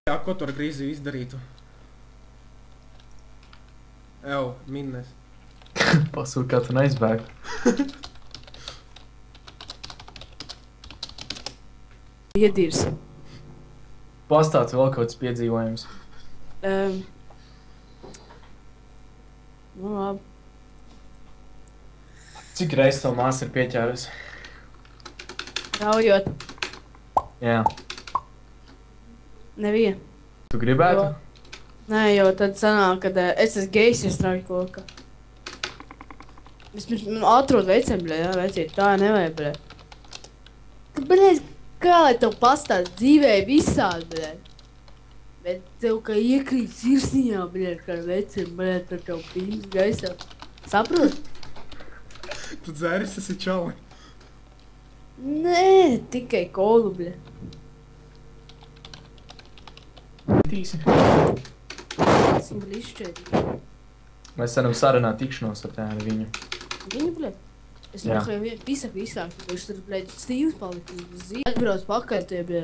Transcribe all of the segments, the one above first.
Jā, ko tu ar grīzi izdarītu? Ew, minnes. Pasūk, kā tu neizbēg. Iedīrs. Pastāc vēl kāds piedzīvojums. Nu, labi. Cik reizes tavu māsa ir pieķērusi? Raujot. Jā. Nevienu. Tu gribētu? Nē, jo tad sanāk, kad es esmu gejs, es trauju koka. Es atrod veciem, bļē, jā, vecīt, tā nevajag, bļē. Bļē, kā lai tev pastāst dzīvē visādi, bļē. Bet tev kā iekrīt sirsniņā, bļē, kā veciem, bļē, tad tev pīms gaisā. Saprot? Tu dzeris, esi čali. Nē, tikai kolu, bļē. Tīsi. Esmu blišķēt. Mēs varam sarunāt tikšanos ar tēnu viņu. Viņu, bļē? Es nākaju pisaku visāk, viņš tur, bļē, stīvs palika. Atbrauc pakaļ tie, bļē.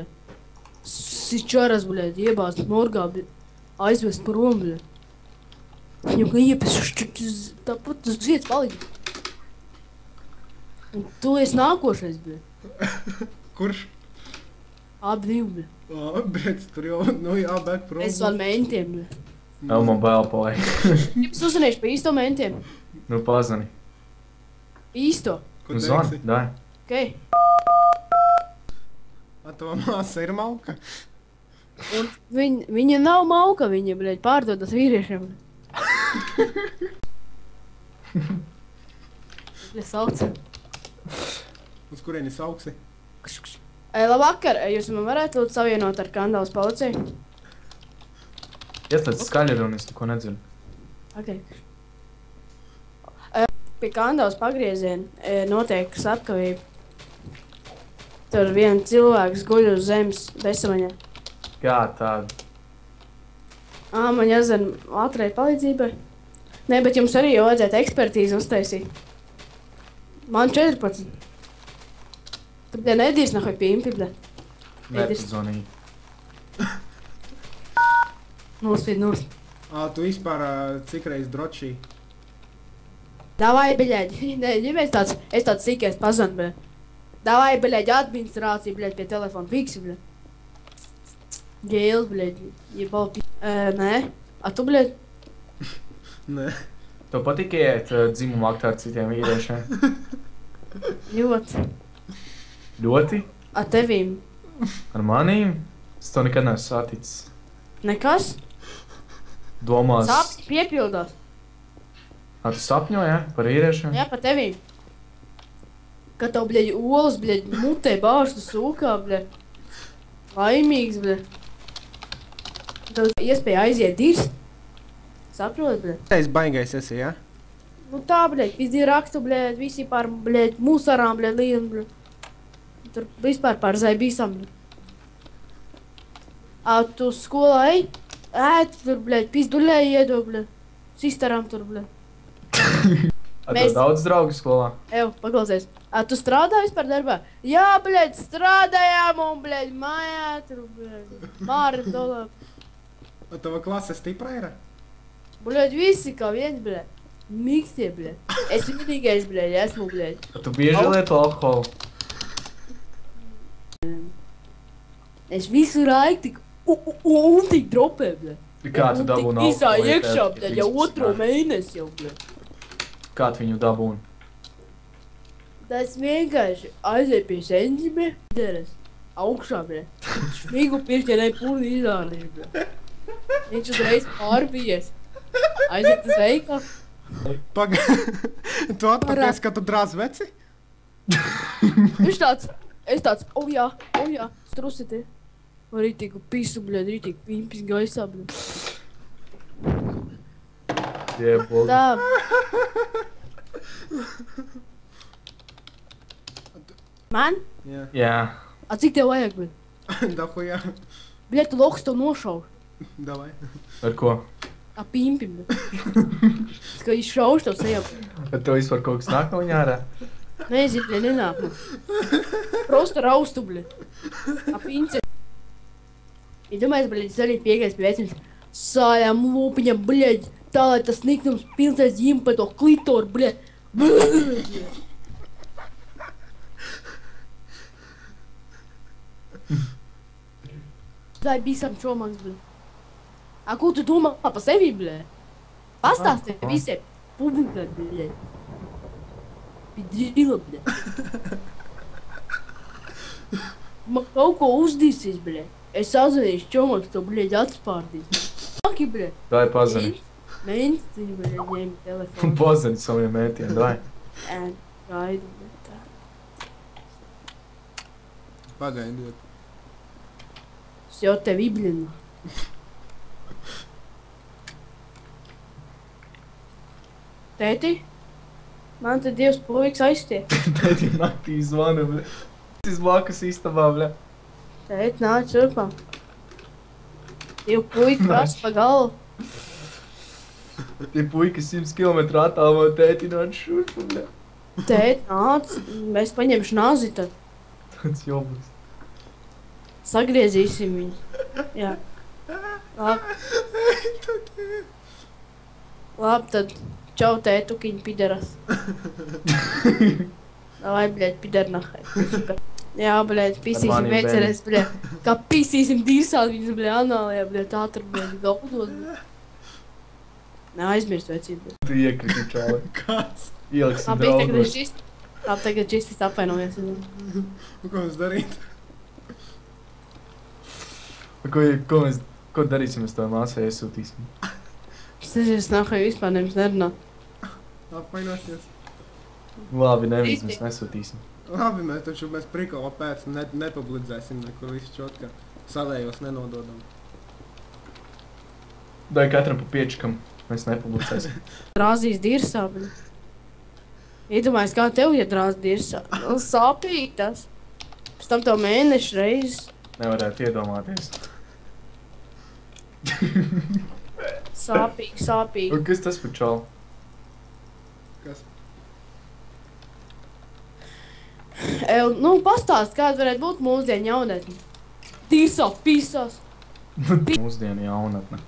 Sičaras, bļē, iebāzt morgā, bļē. Aizvest prom, bļē. Viņu kā iepis, tāpat uz vietas palika. Un tu esi nākošais, bļē. Kurš? Abi divi, bļē. O, bet tur jau, nu jābēg prom. Es vēl mentiem, bļē. Vēl man bail paliek. Es uzzinēšu pa īsto mentiem. Nu, pazani. Īsto. Ko Nu, teiksi? zvani, dai. Okei. A, tava māsa ir malka? Un viņa nav mauka, viņa, bļē, pārdodas vīriešiem. Bļē, sauc. Uz kurieni sauksi? Labvakar, jūs man varētu lūdzu savienot ar Kandavas policiju? Iestāds skaļi un es neko nedzinu. Okay. Pie Kandavas pagrieziena notiek slepkavība. Tur viens cilvēks guļ uz zemes bezsamaņā. Kā tāda? Man jāzina ātrai palīdzībai. Nē, bet jums arī jau vajadzētu ekspertīzi uztaisīt. Man 14. Tu, bļē, nedīrs nahuj pīmpi, bļē. Nepazvanīju. Nospīd, nost. Tu vispār cik reiz dročī? Davai, bļēģ. Nē, ņemies es tāds sīkais pazvan, bļē. Davai, bļēģ, administrācija, bļēģ, pie telefona fiksi, bļē. Gēls, bļēģ, jebal pī... Nē. A tu, bļēģ? Nē. Tev patīk iet dzimumu aktā ar citiem vīriešiem? Ļoti. Ļoti? A tevīm? Ar manīm? Es to nekad neesmu saticis. Nekas? Domās... Sapņi piepildās. Tu sapņo, ja? Par vīriešiem? Jā, pa tevīm. Kad tev, bļēģ, olas, bļēģ, mutē bāž, tu sūkā, bļēģ. Laimīgs, bļēģ. Tev iespēja aiziet dirst. Saprot, bļēģ? Es baigais esi, ja? Nu tā, bļēģ, visi rakstu, bļēģ, visi par, bļēģ, mūsarām, bļēģ, līdz, bļēģ. Tur vispār par zaibīsam, bļēģ. Tu skolā ej? Tur, bļēģ, pizduļēji iedo, bļēģ. Sistaram tur, bļēģ. Tev daudz draugu skolā? Ev, paklausies. Tu strādā vispār darbā? Jā, bļēģ, strādājām un, bļēģ, mājā tur, bļēģ. Māra dolā. A tava klase stipra ir? Bļēģ, visi kā viens, bļēģ. Mikstie, bļēģ. Es vienīgais, bļēģ, esmu, bļēģ. Tu bieži lieto alkoholu? Es visu laiku tik un tik dropē, bļēģ. Kā tu dabūni alkoholu? Īsā iekšā, bļēģ, jau otro mēnesi jau, bļēģ. Kā tu viņu dabūni? Tas vienkārši aiziet pie senzime, deres augšā, bļēģ. Šmigu pirķenai pūli izārīja, bļēģ. Viņš uzreiz pārbijies. Aiziet uz veikalu. Paga, tu atpakaļ, ka tu drāz veci? Viņš tāds, es tāds, o jā, strusiti. Rītīgu pisu, bļēd, rītīgu pimpis gaisā, bļēd. Diebogi. Tā. Man? Jā. Jā. A cik tev vajag, bļēd? Dahujā. Bļēd, tu loks tev nošauš. Davai. Ar ko? A pimpi, bļēd. Es kā viņš šauš tev sejā. Ar to vispār kaut kas nāk no viņa ārā? Nezinu, bļēd, nenāk. Prosta raustu, bļēd. A pince. Iedomājies, bļaļ, arī piegais pie vecības. Sājām lūpiņam, bļaļ, tā, lai tas niknums pilnais ģim pa to klitoru, bļaļ. Tā ir bīsam čomaks, bļaļ. A, ko tu domā pa sevi, bļaļ? Pastāsti visiem publikai, bļaļ. Pidrila, bļaļ. Man kaut ko uzdīsies, bļaļ. Es sazvanīšu čomaks, to, bļaļ, atspārdīs. Maki, bļaļ. Dai pazani. Mēnestiņu, bļaļ, ņēmi telefonu. Pazani saviem mētiem, dai. Gaidu, bļaļ, tā. Pagaidiet. Es jau tevi ibļinu. Tēti, man te Dievs puiks aiztiek. Tēti naktī zvana, bļa. Es blakus istabā, bļa. Tēti, nāc urpā. Divu puiku prasa pa galvu. Tie puiki 100 km attālumā tēti nāc šurpu, bļa. Tēti, nāc, mēs paņemšu nāzi tad. Tāds joblis. Sagriezīsim viņu. Jā. Labi. Labi, tad čau tētukiņ pideras. Davai, bļaļ, pidernahai. Jā, bļaļ, pisīsim veceres, bļaļ. Kā pisīsim dīrsāt viņas, bļaļ, anālajā, bļaļ, tātad, bļaļ, gaudot, bļaļ. Neaizmirst vecību, bļaļ. Tu iekriti, čāli. Kāds? Ieliksim Labi, tagad draugos. es žist. Labi, tagad žistis apvainojies. Ko mums darīt? Ko darīsim uz to māsai iesūtīsim? Es nezinu, es nākaju vispār nevis nerunā. Apvainoties. Labi, nevis mēs nesūtīsim. Labi, mēs prikola pēc nepublidzēsim nekur visu čotkā. Savējos nenododam. Dai katram pa piečkam, mēs nepublicēsim. Drāzīs dirsā, bļaļ. Iedomājies, kā tev iedrāz dirsā. Sāpīgi tas. Pēc tam tev mēnešu reizes. Nevarētu iedomāties. Sāpīgi, sāpīgi. Un kas tas par čalu? Kas? Nu, pastāst, kāda varētu būt mūsdienu jaunatne. Tīsā, pīsās. Mūsdienu jaunatne.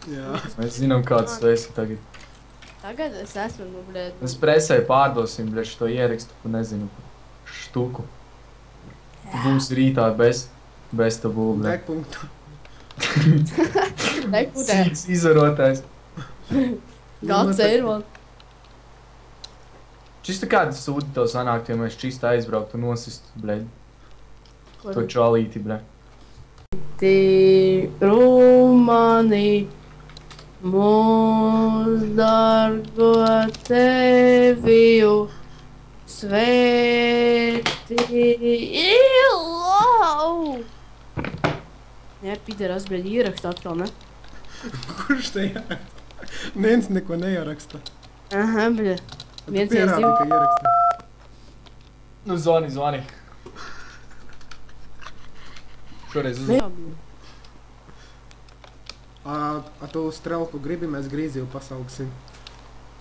Jā. Mēs zinām, kāds tu esi tagad. Tagad es esmu, nu, bļaļ. Mēs presē pārdosim, bļa, šo ierakstu, pa nezinu, štuku. Tu būsi rītā bez tabu, bļa. Dekpunktu. Nekudē. Sīks izvarotais. Gads eiro. Čista kāda sūdi tev sanākt, ja mēs čista aizbrauktu un nosistu, bļa. To čalīti, bļa. Rumani, mūs dargo teviju, svētī ilau. Jā, pideras, bļaļ, ieraksta atkal, ne? Kurš te ieraksta? Neviens neko neieraksta. Aha, bļaļ. Tu pierādi, ka ieraksta. Nu, zvani. Šoreiz uz... A tu strelku gribi, mēs grīzīvu pasauksim.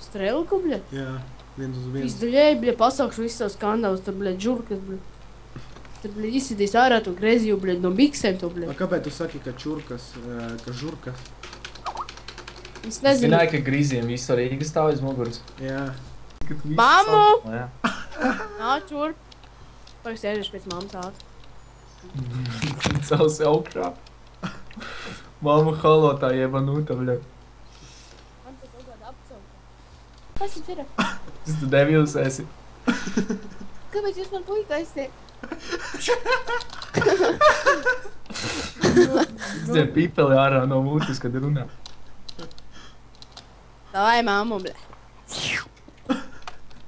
Strelku, bļaļ? Jā, viens uz viens. Izdaļēji, bļaļ, pasaukšu visus savus skandālus, tur, bļaļ, žurkas, bļaļ. Tur, bļaļ, izsidīs ārā to greziju, bļaļ, no biksēm to, bļaļ. A kāpēc tu saki, ka čurkas, ka žurkas? Es nezinu. Zināju, ka grīziem visu Rīga stāv aiz muguras. Jā. Mamu! Jā. Nāc, šurp. Pagaid, sēžaši pēc mammas ātri. Celsi augšā. Mamma halotā iebanūta, bļa. Man te kaut kāda apcauka. Kas jums ir? Tas tu devils esi. Kāpēc jūs man puika aiztiek? Tas tie pipeli ārā no mūtes, kad runā. Davai, mammu, bļa.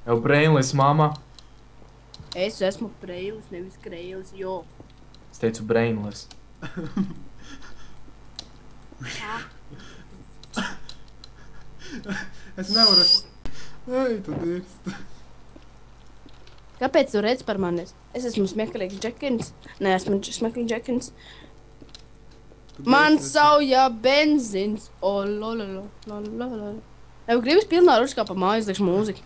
Jau brainless, mamma. Es esmu preilis, nevis kreilis, jo. Es teicu brainless. Es nevaru... Ai, tu dirst. Kāpēc tu redz par mani? Es esmu smieklīgs džekins. Nē, esmu smieklīgs džekins. Man sauja benzins. O, lololololololol. Tev gribas pilnā ručkā pa mājas liekšu mūziku.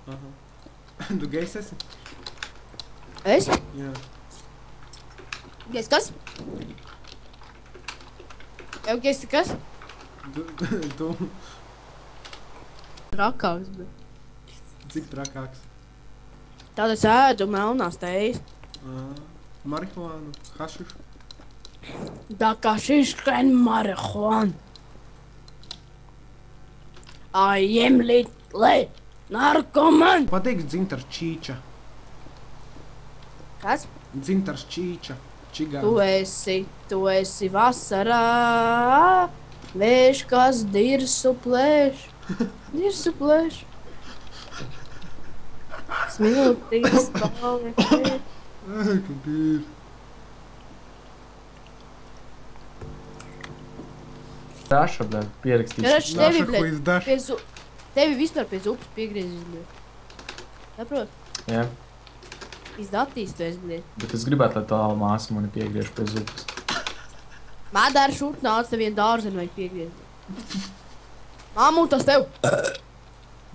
Aha. Tu gejs esi? Es? Jā. Gais kas? Jau, esi kas? Tu, Trakāks, bet. cik trakāks? Tad es ēdu melnās tejas. Marihuānu, hašišu. Da kā šiškain marihuana. I am little narkoman. Pateiks dzintars čīča. Kas? Dzintars čīča. Čigā. Tu esi vasarā. Vējš, kas dirsu plēš. Dirsu plēš. Smiltīs paliek. Kad ir. Daša, bļaļ, pierakstīs. Garš tevi, Daša, ko bļaļ, izdaš? tevi vispār pēc upes piegriezis, bļaļ. Saprot? Jā, Izdatīs tu esi, bļaļ. bet es gribētu, lai tā māsa mani piegriež pie zupas. Mādāra šurt nāc, tev vienu dārzenu vajag piegriezis. Māmu, tas tev.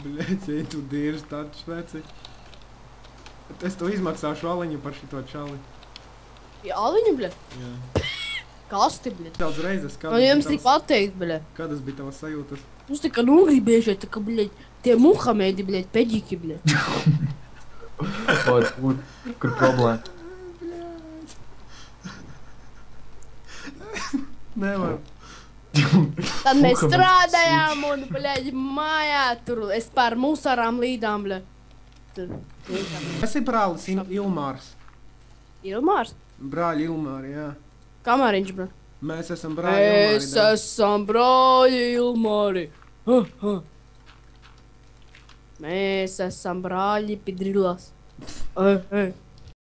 Bļēc, ej tu dīrs tāds šveci. Es to izmaksāšu aliņu par šito čali. Ja aliņu, bļaļ. Jā. Kasti, bļaļ. Daudz reizes, Man jums tik pateikt, bļaļ. kādas bija tavas sajūtas? Jūs tā kā nogribējušiet, tā kā, bļaļ, tie Muhamedi, bļaļ, peģiki, bļaļ. Kur problēma? Nevar. Tad mēs Muhameds strādājām un, bļaļ, mājā tur, es pār musarām līdām, bļaļ. Tur, Es ir brālis Ilmārs. Ilmārs? Brāļi Ilmāri, jā. Kamariņš, bļaļ. Mēs esam brāļi Ilmāri. Mēs esam brāļi Ilmāri. Mēs esam brāļi Pidrilās.